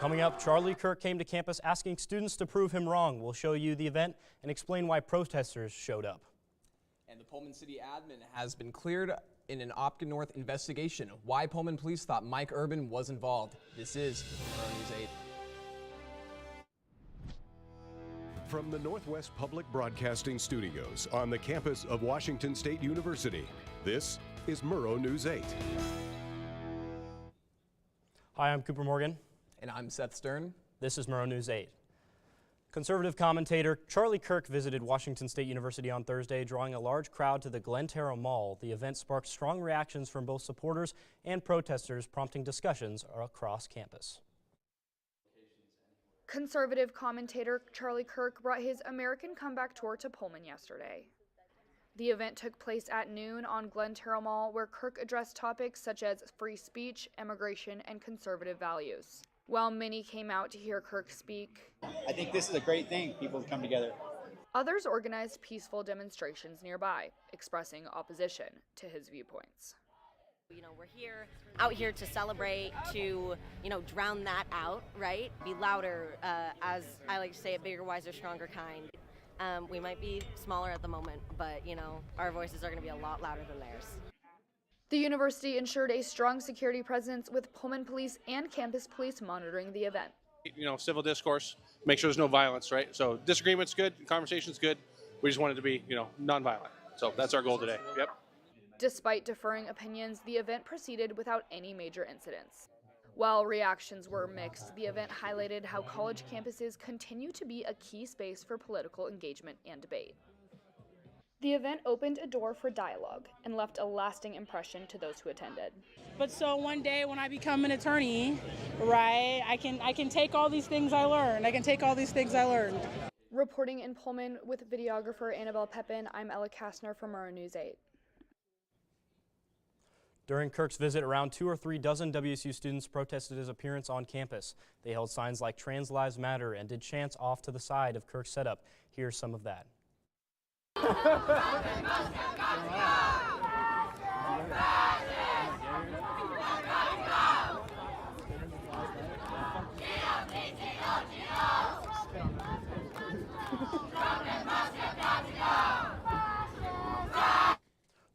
Coming up, Charlie Kirk came to campus asking students to prove him wrong. We'll show you the event and explain why protesters showed up. And the Pullman City admin has been cleared in an Opkin North investigation. Why Pullman police thought Mike Urban was involved. This is Murrow News 8. From the Northwest Public Broadcasting Studios on the campus of Washington State University, this is Murrow News 8. Hi, I'm Cooper Morgan. And I'm Seth Stern. This is Murrow News 8. Conservative commentator Charlie Kirk visited Washington State University on Thursday, drawing a large crowd to the Glen Terra Mall. The event sparked strong reactions from both supporters and protesters, prompting discussions across campus. Conservative commentator Charlie Kirk brought his American Comeback tour to Pullman yesterday. The event took place at noon on Glen Terra Mall, where Kirk addressed topics such as free speech, immigration, and conservative values. While many came out to hear Kirk speak, I think this is a great thing, people come together. Others organized peaceful demonstrations nearby, expressing opposition to his viewpoints. We're out here to celebrate, to, drown that out, right? Be louder, as I like to say it, bigger, wiser, stronger kind. We might be smaller at the moment, but, our voices are going to be a lot louder than theirs. The university ensured a strong security presence with Pullman police and campus police monitoring the event. Civil discourse, make sure there's no violence, right? So disagreement's good, conversation's good. We just want it to be, nonviolent. So that's our goal today. Yep. Despite differing opinions, the event proceeded without any major incidents. While reactions were mixed, the event highlighted how college campuses continue to be a key space for political engagement and debate. The event opened a door for dialogue and left a lasting impression to those who attended. But so one day when I become an attorney, right, I can take all these things I learned. Reporting in Pullman with videographer Annabelle Pepin, I'm Ella Kastner from Murrow News 8. During Kirk's visit, around 2 or 3 dozen WSU students protested his appearance on campus. They held signs like Trans Lives Matter and did chants off to the side of Kirk's setup. Here's some of that.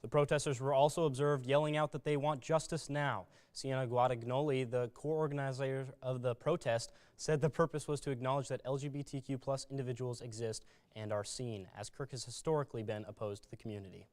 The protesters were also observed yelling out that they want justice now. Sienna Guadagnoli, the core organizer of the protest, said the purpose was to acknowledge that LGBTQ+ individuals exist and are seen, as Kirk has historically been opposed to the community.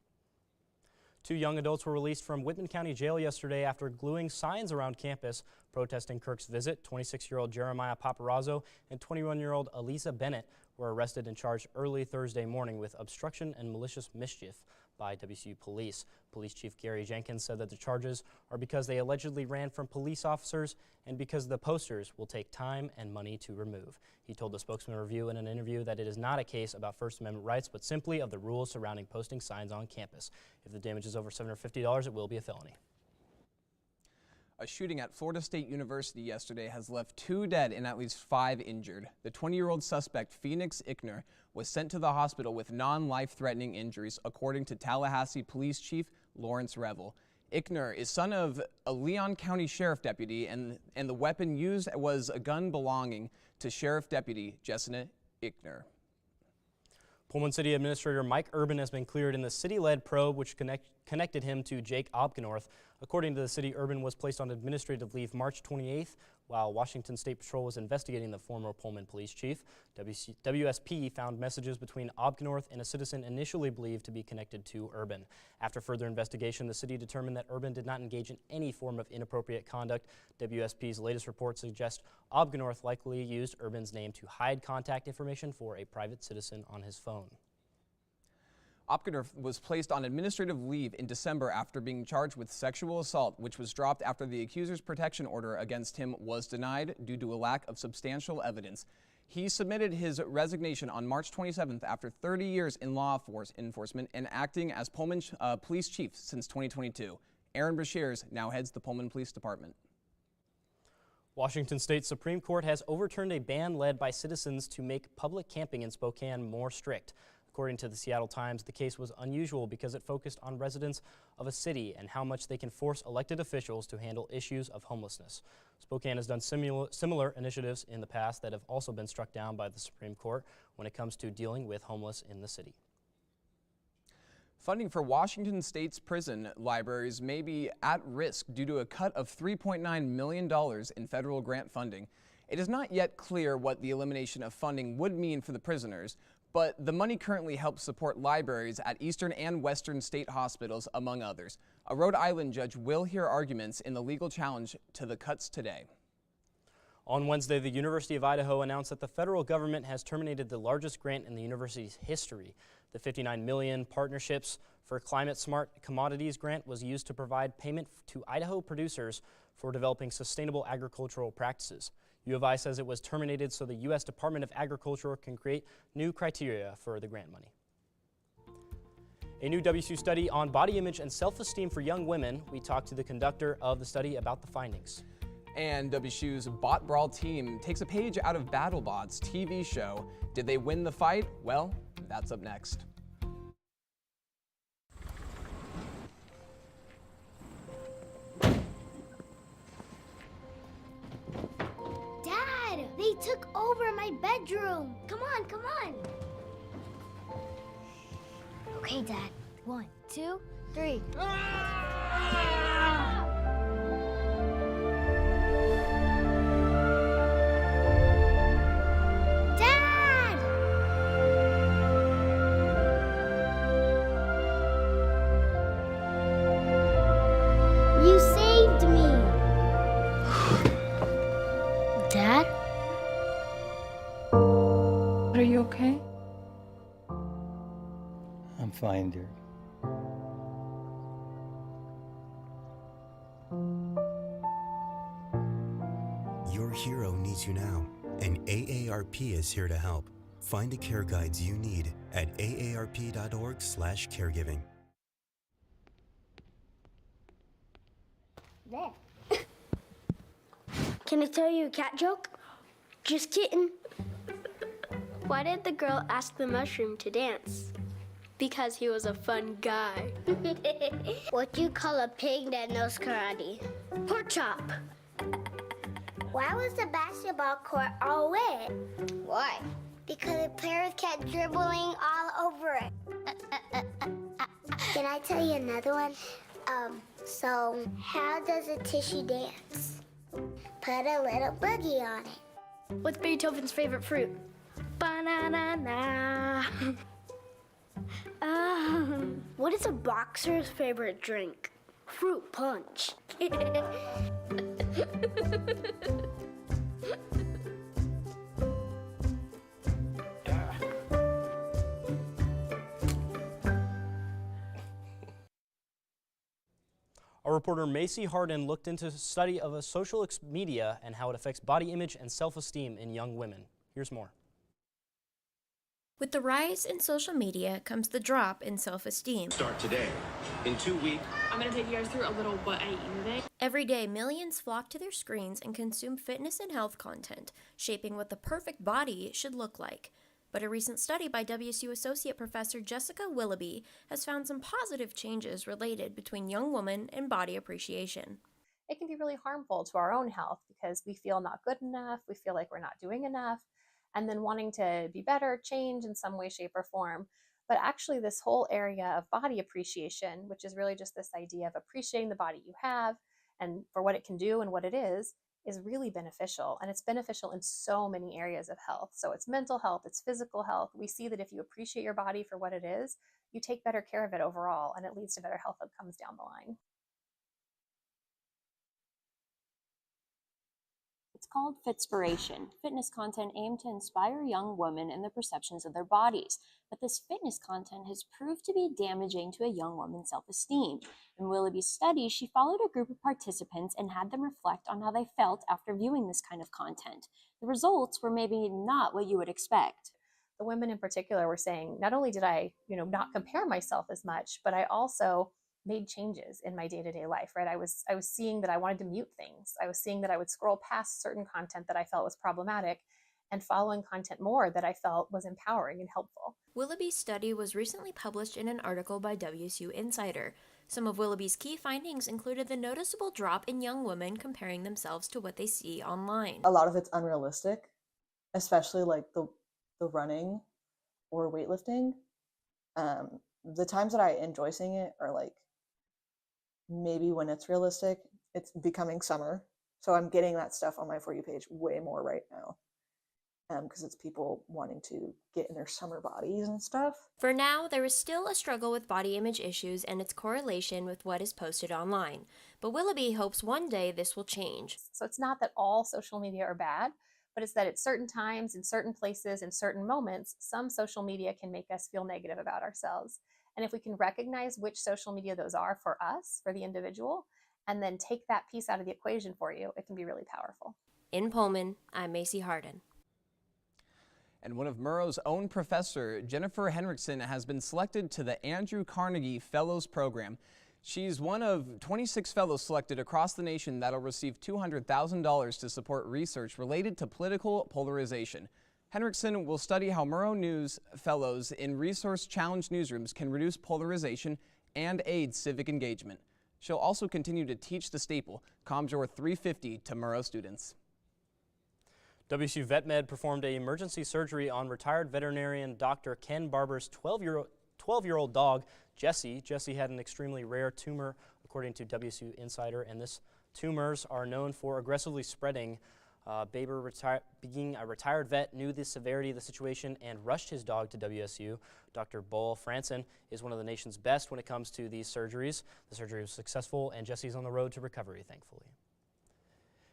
2 young adults were released from Whitman County Jail yesterday after gluing signs around campus protesting Kirk's visit. 26-year-old Jeremiah Paparazzo and 21-year-old Elisa Bennett were arrested and charged early Thursday morning with obstruction and malicious mischief by WSU police. Police Chief Gary Jenkins said that the charges are because they allegedly ran from police officers and because the posters will take time and money to remove. He told the Spokesman Review in an interview that it is not a case about First Amendment rights, but simply of the rules surrounding posting signs on campus. If the damage is over $750, it will be a felony. A shooting at Florida State University yesterday has left 2 dead and at least 5 injured. The 20-year-old suspect, Phoenix Ickner, was sent to the hospital with non-life-threatening injuries, according to Tallahassee Police Chief Lawrence Revel. Ickner is son of a Leon County Sheriff Deputy, and the weapon used was a gun belonging to Sheriff Deputy Jessica Ickner. Pullman City Administrator Mike Urban has been cleared in the city-led probe which connected him to Jake Obgenorth. According to the city, Urban was placed on administrative leave March 28th while Washington State Patrol was investigating the former Pullman police chief. WSP found messages between Obgenorth and a citizen initially believed to be connected to Urban. After further investigation, the city determined that Urban did not engage in any form of inappropriate conduct. WSP's latest report suggests Obgenorth likely used Urban's name to hide contact information for a private citizen on his phone. Obgenorth was placed on administrative leave in December after being charged with sexual assault, which was dropped after the accuser's protection order against him was denied due to a lack of substantial evidence. He submitted his resignation on March 27th after 30 years in law enforcement and acting as Pullman police chief since 2022. Aaron Brashears now heads the Pullman Police Department. Washington State Supreme Court has overturned a ban led by citizens to make public camping in Spokane more strict. According to the Seattle Times, the case was unusual because it focused on residents of a city and how much they can force elected officials to handle issues of homelessness. Spokane has done similar initiatives in the past that have also been struck down by the Supreme Court when it comes to dealing with homeless in the city. Funding for Washington State's prison libraries may be at risk due to a cut of $3.9 million in federal grant funding. It is not yet clear what the elimination of funding would mean for the prisoners, but the money currently helps support libraries at Eastern and Western state hospitals, among others. A Rhode Island judge will hear arguments in the legal challenge to the cuts today. On Wednesday, the University of Idaho announced that the federal government has terminated the largest grant in the university's history. The $59 million Partnerships for Climate Smart Commodities grant was used to provide payment to Idaho producers for developing sustainable agricultural practices. U of I says it was terminated so the U.S. Department of Agriculture can create new criteria for the grant money. A new WSU study on body image and self-esteem for young women. We talked to the conductor of the study about the findings. And WSU's Bot Brawl team takes a page out of BattleBot's TV show. Did they win the fight? Well, that's up next. Dad, they took over my bedroom. Come on, come on. Okay, Dad. 1, 2, 3. Dad! You saved me. Dad? Are you okay? I'm fine, dear. Your hero needs you now, and AARP is here to help. Find the care guides you need at aarp.org/caregiving. There. Can I tell you a cat joke? Just kidding. Why did the girl ask the mushroom to dance? Because he was a fun guy. What do you call a pig that knows karate? Pork chop. Why was the basketball court all wet? Why? Because the players kept dribbling all over it. Can I tell you another one? So how does a tissue dance? Put a little boogie on it. What's Beethoven's favorite fruit? Banana. What is a boxer's favorite drink? Fruit punch. Our reporter Macy Harden looked into a study of social media and how it affects body image and self-esteem in young women. Here's more. With the rise in social media comes the drop in self-esteem. Start today. In 2 weeks, I'm going to take you guys through a little what I eat today. Every day, millions flock to their screens and consume fitness and health content, shaping what the perfect body should look like. But a recent study by WSU Associate Professor Jessica Willoughby has found some positive changes related between young women and body appreciation. It can be really harmful to our own health because we feel not good enough, we feel like we're not doing enough, and then wanting to be better, change in some way, shape, or form. But actually this whole area of body appreciation, which is really just this idea of appreciating the body you have and for what it can do and what it is really beneficial. And it's beneficial in so many areas of health. So it's mental health, it's physical health. We see that if you appreciate your body for what it is, you take better care of it overall, and it leads to better health outcomes down the line. It's called Fitspiration, fitness content aimed to inspire young women in the perceptions of their bodies. But this fitness content has proved to be damaging to a young woman's self-esteem. In Willoughby's study, she followed a group of participants and had them reflect on how they felt after viewing this kind of content. The results were maybe not what you would expect. The women in particular were saying, not only did I, not compare myself as much, but I also made changes in my day-to-day life, right? I was seeing that I wanted to mute things. I was seeing that I would scroll past certain content that I felt was problematic. and following content more that I felt was empowering and helpful. Willoughby's study was recently published in an article by WSU Insider. Some of Willoughby's key findings included the noticeable drop in young women comparing themselves to what they see online. A lot of it's unrealistic, especially like the running or weightlifting. The times that I enjoy seeing it are like maybe when it's realistic. It's becoming summer, so I'm getting that stuff on my For You page way more right now, because it's people wanting to get in their summer bodies and stuff. For now, there is still a struggle with body image issues and its correlation with what is posted online, but Willoughby hopes one day this will change. So it's not that all social media are bad, but it's that at certain times, in certain places, in certain moments, some social media can make us feel negative about ourselves. And if we can recognize which social media those are for us, for the individual, and then take that piece out of the equation for you, it can be really powerful. In Pullman, I'm Macy Harden. And one of Murrow's own professor, Jennifer Henriksen, has been selected to the Andrew Carnegie Fellows Program. She's one of 26 fellows selected across the nation that'll receive $200,000 to support research related to political polarization. Henriksen will study how Murrow News fellows in resource-challenged newsrooms can reduce polarization and aid civic engagement. She'll also continue to teach the staple, ComJor 350, to Murrow students. WSU Vet Med performed an emergency surgery on retired veterinarian Dr. Ken Barber's 12-year-old dog, Jessie. Jessie had an extremely rare tumor, according to WSU Insider, and these tumors are known for aggressively spreading. Baber, being a retired vet, knew the severity of the situation and rushed his dog to WSU. Dr. Boel Franson is one of the nation's best when it comes to these surgeries. The surgery was successful, and Jessie's on the road to recovery, thankfully.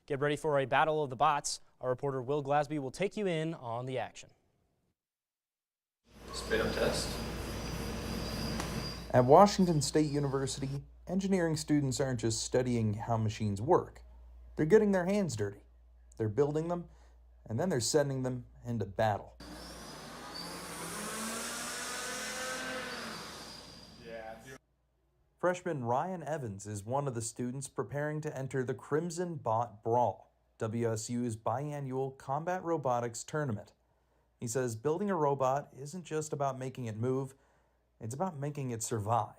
Get ready for a battle of the bots. Our reporter Will Glasby will take you in on the action. Spit up test. At Washington State University, engineering students aren't just studying how machines work. They're getting their hands dirty. They're building them, and then they're sending them into battle. Freshman Ryan Evans is one of the students preparing to enter the Crimson Bot Brawl, WSU's biannual combat robotics tournament. He says building a robot isn't just about making it move, it's about making it survive.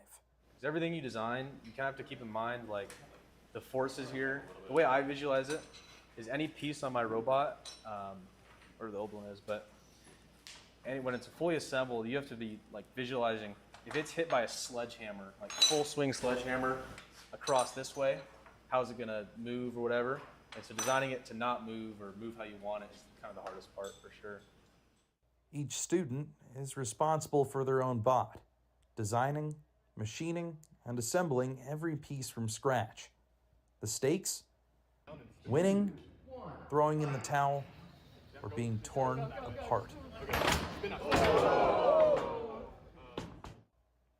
Everything you design, you kind of have to keep in mind like the forces here. The way I visualize it is any piece on my robot, or the old one is, but when it's fully assembled, you have to be like visualizing if it's hit by a sledgehammer, like full swing sledgehammer across this way, how's it gonna move or whatever. And so designing it to not move or move how you want it is kind of the hardest part for sure. Each student is responsible for their own bot, designing, machining, and assembling every piece from scratch. The stakes? Winning, throwing in the towel, or being torn apart.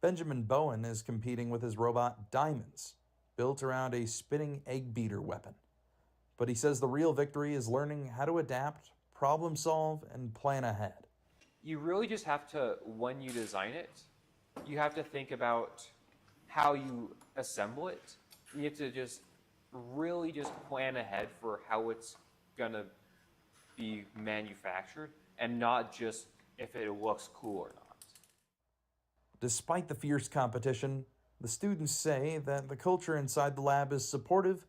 Benjamin Bowen is competing with his robot Diamonds, built around a spinning egg beater weapon. But he says the real victory is learning how to adapt, problem solve, and plan ahead. You really just have to, when you design it, you have to think about how you assemble it. You have to just really just plan ahead for how it's gonna be manufactured and not just if it looks cool or not. Despite the fierce competition, the students say that the culture inside the lab is supportive,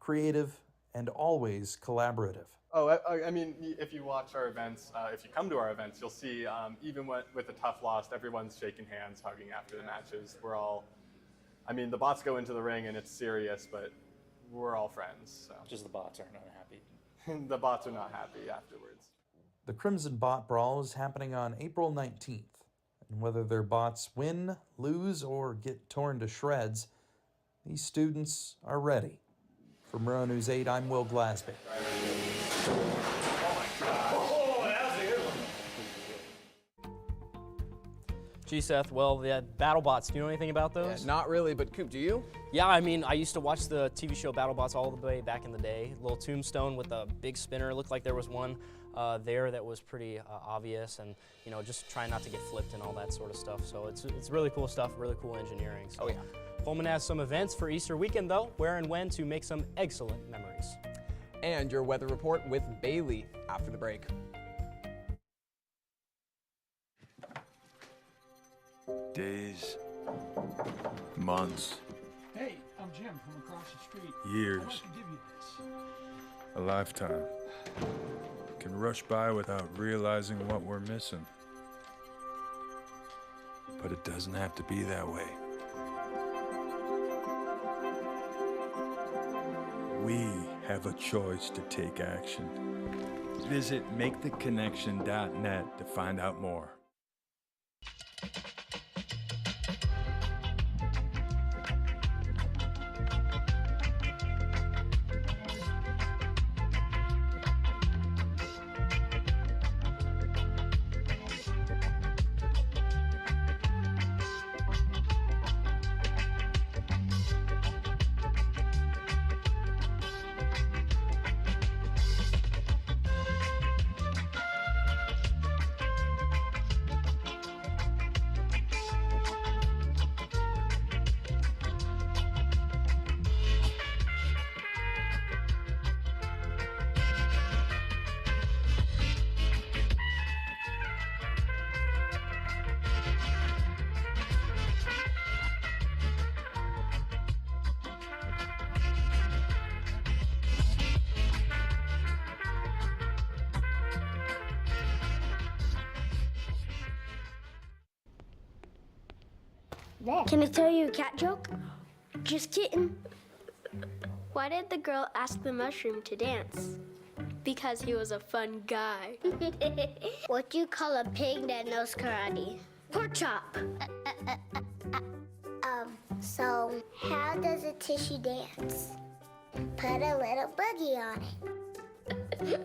creative, and always collaborative. Oh, I mean, if you watch our events, if you come to our events, you'll see even with a tough loss, everyone's shaking hands, hugging after the matches. We're all, I mean, the bots go into the ring and it's serious, but we're all friends. So. Just the bots aren't happy. The bots are not happy afterwards. The Crimson Bot Brawl is happening on April 19th. And whether their bots win, lose, or get torn to shreds, these students are ready. For Murrow News 8, I'm Will Glasby. Gee, Seth, well, the BattleBots, do you know anything about those? Yeah, not really, but Coop, do you? Yeah, I mean, I used to watch the TV show BattleBots all the way back in the day. Little tombstone with a big spinner. It looked like there was one there that was pretty obvious, and you know, just trying not to get flipped and all that sort of stuff. So it's really cool stuff, really cool engineering. So. Oh yeah. Pullman has some events for Easter weekend, though, where and when to make some excellent memories. And your weather report with Bailey after the break. Days, months, Hey, I'm Jim from across the street. years, I'd like to give you this. a lifetime can rush by without realizing what we're missing. But it doesn't have to be that way. We have a choice to take action. Visit maketheconnection.net to find out more. Can I tell you a cat joke? Just kidding. Why did the girl ask the mushroom to dance? Because he was a fun guy. What do you call a pig that knows karate? Pork chop. So how does a tissue dance? Put a little boogie on it.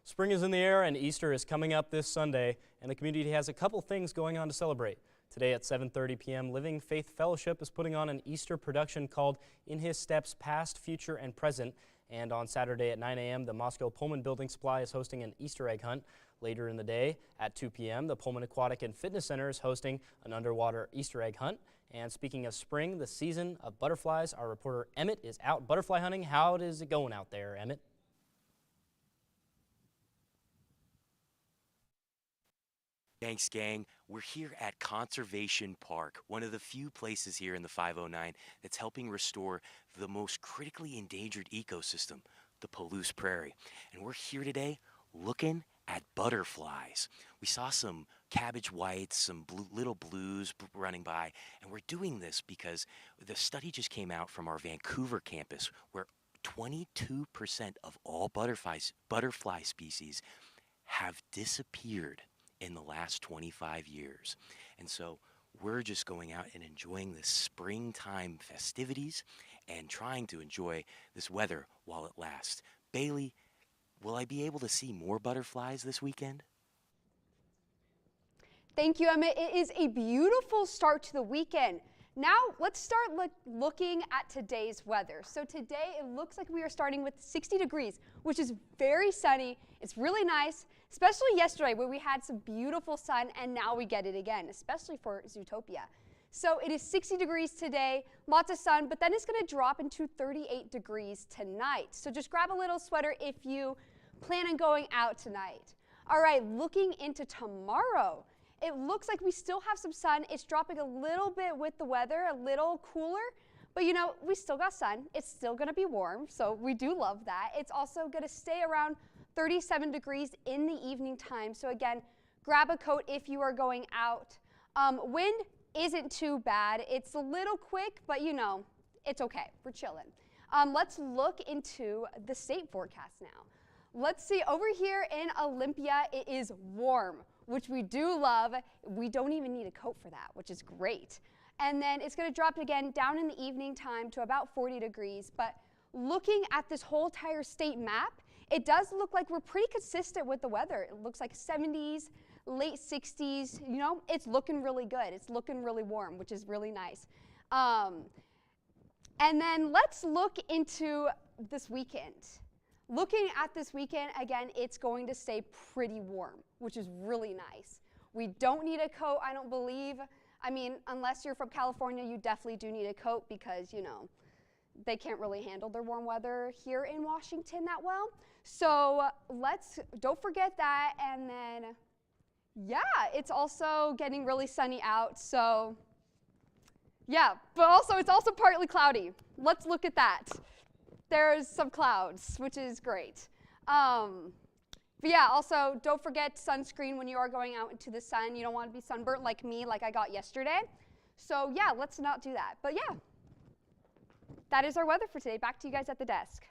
Spring is in the air and Easter is coming up this Sunday, and the community has a couple things going on to celebrate. Today at 7:30 p.m., Living Faith Fellowship is putting on an Easter production called In His Steps Past, Future, and Present. And on Saturday at 9 a.m., the Moscow Pullman Building Supply is hosting an Easter egg hunt. Later in the day at 2 p.m., the Pullman Aquatic and Fitness Center is hosting an underwater Easter egg hunt. And speaking of spring, the season of butterflies, our reporter Emmett is out butterfly hunting. How is it going out there, Emmett? Thanks, gang. We're here at Conservation Park, one of the few places here in the 509 that's helping restore the most critically endangered ecosystem, the Palouse Prairie. And we're here today looking at butterflies. We saw some cabbage whites, some little blues running by, and we're doing this because the study just came out from our Vancouver campus where 22% of all butterfly species have disappeared in the last 25 years. And so we're just going out and enjoying the springtime festivities and trying to enjoy this weather while it lasts. Bailey, will I be able to see more butterflies this weekend? Thank you, Emmett. It is a beautiful start to the weekend. Now let's start looking at today's weather. So today it looks like we are starting with 60 degrees, which is very sunny. It's really nice, especially yesterday where we had some beautiful sun, and now we get it again, especially for Zootopia. So it is 60 degrees today, lots of sun, but then it's going to drop into 38 degrees tonight. So just grab a little sweater if you plan on going out tonight. All right, looking into tomorrow. It looks like we still have some sun. It's dropping a little bit with the weather, a little cooler, but you know, we still got sun. It's still gonna be warm, so we do love that. It's also gonna stay around 37 degrees in the evening time. So again, grab a coat if you are going out. Wind isn't too bad. It's a little quick, but you know, it's okay. We're chilling. Let's look into the state forecast now. Let's see, over here in Olympia, it is warm, which we do love. We don't even need a coat for that, which is great. And then it's going to drop again down in the evening time to about 40 degrees. But looking at this whole entire state map, it does look like we're pretty consistent with the weather. It looks like 70s, late 60s. You know, it's looking really good. It's looking really warm, which is really nice. And then let's look into this weekend. Looking at this weekend, again, it's going to stay pretty warm, which is really nice. We don't need a coat, I don't believe. I mean, unless you're from California, you definitely do need a coat because, you know, they can't really handle their warm weather here in Washington that well. So don't forget that. And then, yeah, it's also getting really sunny out. So, yeah, but also it's also partly cloudy. Let's look at that. There's some clouds, which is great. But yeah, also don't forget sunscreen when you are going out into the sun. You don't want to be sunburnt like me, like I got yesterday. So yeah, let's not do that. But yeah, that is our weather for today. Back to you guys at the desk.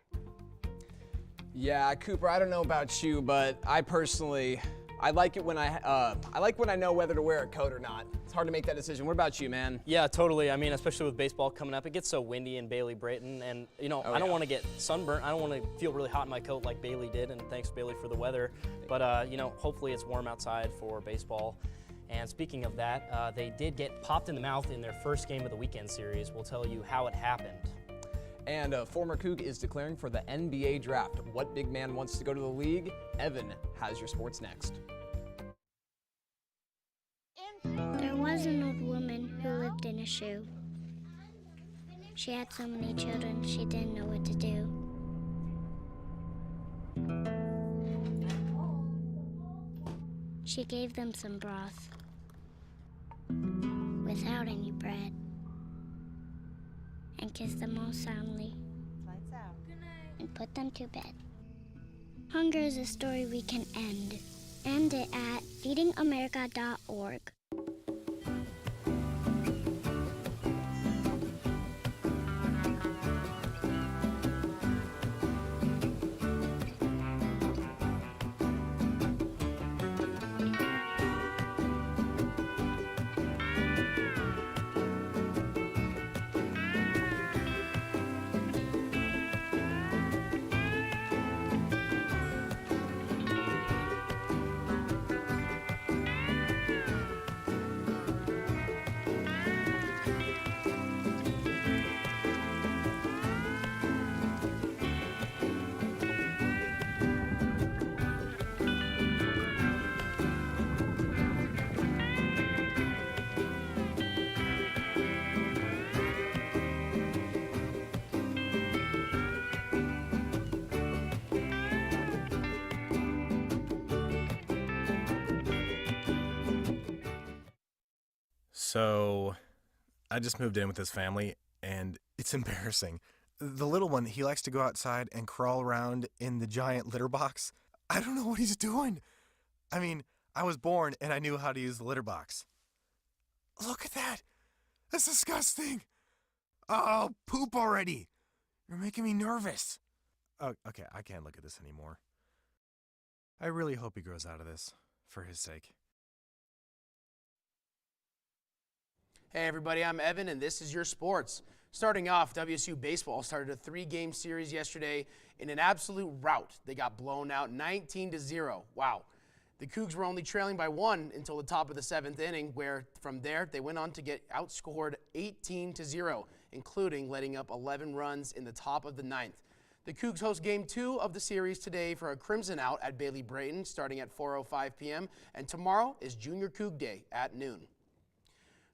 Yeah, Cooper, I don't know about you, but I personally, I like it when I know whether to wear a coat or not. It's hard to make that decision. What about you, man? Yeah, totally. I mean, especially with baseball coming up, it gets so windy in Bailey Brayton, and I don't want to get sunburnt. I don't want to feel really hot in my coat like Bailey did, and thanks Bailey for the weather. But hopefully it's warm outside for baseball. And speaking of that, they did get popped in the mouth in their first game of the weekend series. We'll tell you how it happened. And a former Coug is declaring for the NBA draft. What big man wants to go to the league? Evan has your sports next. There was an old woman who lived in a shoe. She had so many children, she didn't know what to do. She gave them some broth without any bread and kissed them all soundly and put them to bed. Hunger is a story we can end. End it at feedingamerica.org. So, I just moved in with this family, and it's embarrassing. The little one, he likes to go outside and crawl around in the giant litter box. I don't know what he's doing. I mean, I was born and I knew how to use the litter box. Look at that. That's disgusting. Oh, poop already. You're making me nervous. Oh, okay, I can't look at this anymore. I really hope he grows out of this, for his sake. Hey everybody, I'm Evan and this is your sports. Starting off, WSU baseball started a 3-game series yesterday in an absolute rout. They got blown out 19-0. Wow. The Cougs were only trailing by 1 until the top of the 7th inning, where from there they went on to get outscored 18-0, including letting up 11 runs in the top of the 9th. The Cougs host Game 2 of the series today for a Crimson out at Bailey Brayton starting at 4:05 p.m. and tomorrow is Junior Coug Day at noon.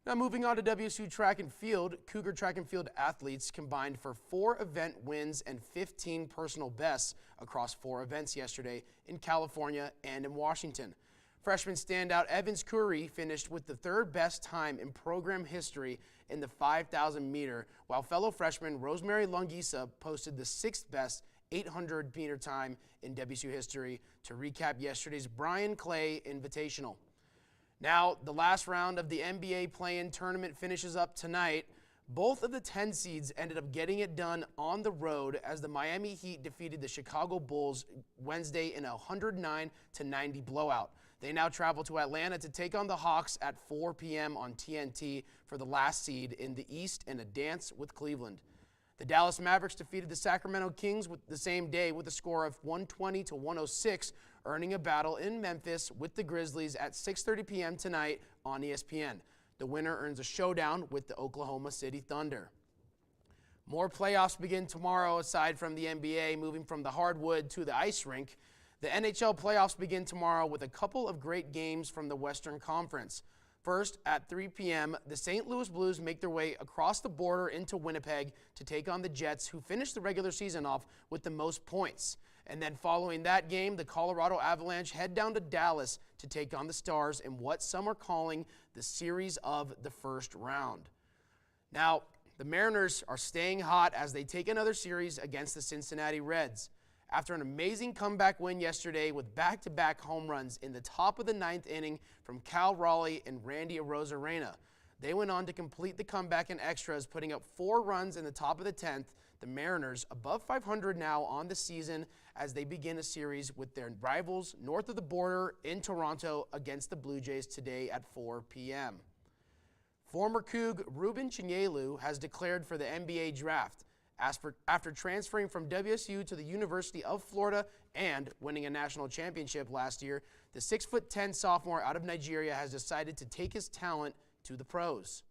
Now moving on to WSU track and field, Cougar track and field athletes combined for 4 event wins and 15 personal bests across 4 events yesterday in California and in Washington. Freshman standout Evans Curry finished with the 3rd best time in program history in the 5,000 meter, while fellow freshman Rosemary Longisa posted the 6th best 800 meter time in WSU history to recap yesterday's Brian Clay Invitational. Now, the last round of the NBA play-in tournament finishes up tonight. Both of the 10 seeds ended up getting it done on the road as the Miami Heat defeated the Chicago Bulls Wednesday in a 109-90 blowout. They now travel to Atlanta to take on the Hawks at 4 p.m. on TNT for the last seed in the East and a dance with Cleveland. The Dallas Mavericks defeated the Sacramento Kings the same day with a score of 120-106, earning a battle in Memphis with the Grizzlies at 6:30 p.m. tonight on ESPN. The winner earns a showdown with the Oklahoma City Thunder. More playoffs begin tomorrow aside from the NBA, moving from the hardwood to the ice rink. The NHL playoffs begin tomorrow with a couple of great games from the Western Conference. First, at 3 p.m., the St. Louis Blues make their way across the border into Winnipeg to take on the Jets, who finished the regular season off with the most points. And then following that game, the Colorado Avalanche head down to Dallas to take on the Stars in what some are calling the series of the first round. Now, the Mariners are staying hot as they take another series against the Cincinnati Reds. After an amazing comeback win yesterday with back-to-back home runs in the top of the 9th inning from Cal Raleigh and Randy Arozarena, they went on to complete the comeback in extras, putting up 4 runs in the top of the 10th. The Mariners above 500 now on the season as they begin a series with their rivals north of the border in Toronto against the Blue Jays today at 4 p.m. Former Coug Ruben Chinyelu has declared for the NBA draft. After transferring from WSU to the University of Florida and winning a national championship last year, the 6'10" sophomore out of Nigeria has decided to take his talent to the pros.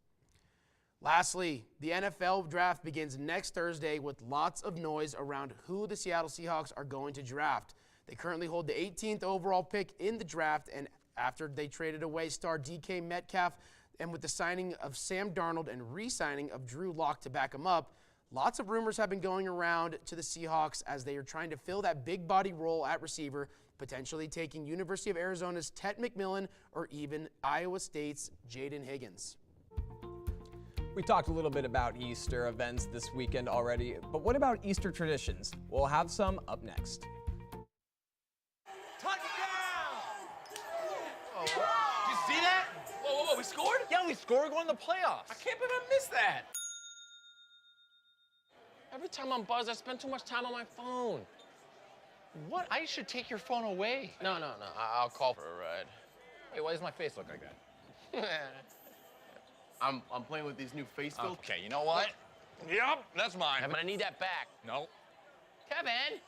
Lastly, the NFL draft begins next Thursday with lots of noise around who the Seattle Seahawks are going to draft. They currently hold the 18th overall pick in the draft, and after they traded away star DK Metcalf and with the signing of Sam Darnold and re-signing of Drew Lock to back him up, lots of rumors have been going around to the Seahawks as they are trying to fill that big body role at receiver, potentially taking University of Arizona's Tet McMillan or even Iowa State's Jaden Higgins. We talked a little bit about Easter events this weekend already, but what about Easter traditions? We'll have some up next. Oh, did you see that? Whoa, we scored? Yeah, we scored. We're going to the playoffs. I can't believe I missed that. Every time I'm buzzed, I spend too much time on my phone. What? I should take your phone away. No. I'll call for a ride. Hey, why does my face look like that? I'm playing with these new face filters. Okay, you know what? Yep, that's mine. But I need that back. No. Kevin!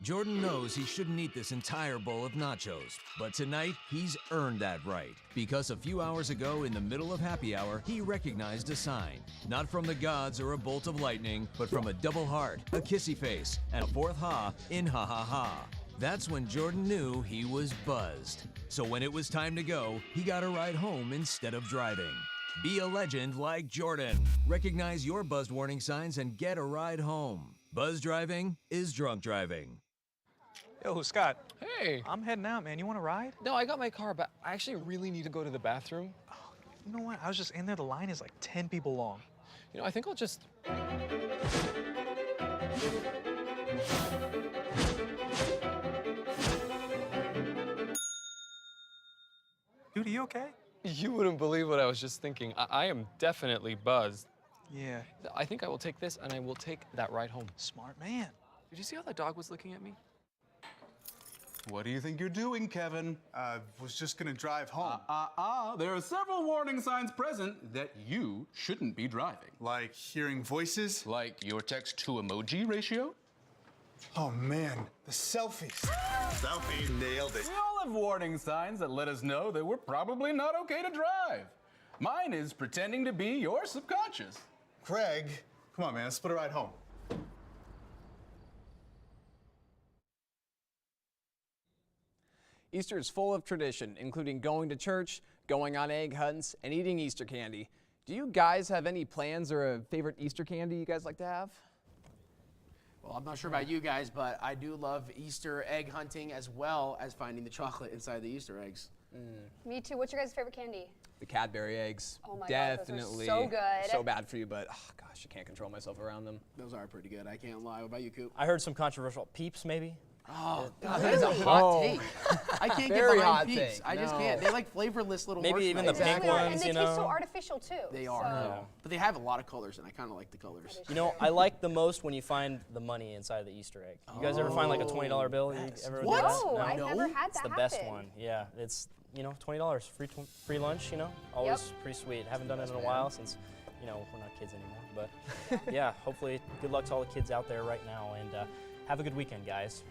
Jordan knows he shouldn't eat this entire bowl of nachos, but tonight he's earned that right because a few hours ago in the middle of happy hour, he recognized a sign, not from the gods or a bolt of lightning, but from a double heart, a kissy face, and a fourth ha in ha ha ha. That's when Jordan knew he was buzzed. So when it was time to go, he got a ride home instead of driving. Be a legend like Jordan. Recognize your buzzed warning signs and get a ride home. Buzz driving is drunk driving. Yo, Scott. Hey. I'm heading out, man. You want to ride? No, I got my car, but I actually really need to go to the bathroom. Oh, you know what? I was just in there. The line is like 10 people long. You know, I think I'll just... Dude, are you okay? You wouldn't believe what I was just thinking. I am definitely buzzed. Yeah. I think I will take this, and I will take that ride home. Smart man. Did you see how that dog was looking at me? What do you think you're doing, Kevin? Was just gonna drive home. There are several warning signs present that you shouldn't be driving. Like hearing voices? Like your text-to-emoji ratio? Oh man, the selfies. Selfie, nailed it. We all have warning signs that let us know that we're probably not okay to drive. Mine is pretending to be your subconscious. Craig, come on man, let's split a ride home. Easter is full of tradition, including going to church, going on egg hunts, and eating Easter candy. Do you guys have any plans or a favorite Easter candy you guys like to have? Well, I'm not sure about you guys, but I do love Easter egg hunting as well as finding the chocolate inside the Easter eggs. Me too. What's your guys' favorite candy? The Cadbury eggs. Oh my Definitely God, those are so good. So bad for you, but oh gosh, you can't control myself around them. Those are pretty good. I can't lie. What about you, Coop? I heard some controversial Peeps, maybe. Oh, God, that is a hot take. I can't get Very behind hot Peeps. take. I just can't. They like flavorless little Maybe even the marshmallows. pink ones, And they you taste so know. artificial too. They are. So. But they have a lot of colors, and I kind of like the colors. You know, I like the most when you find the money inside the Easter egg. You guys ever find like a $20 bill? You ever do What? that? No, I've never had that It's the best happen. one. Yeah, it's, you know, $20, free lunch, you know, always pretty sweet. Haven't done it in a while since, you know, we're not kids anymore. But yeah, hopefully good luck to all the kids out there right now, and have a good weekend, guys.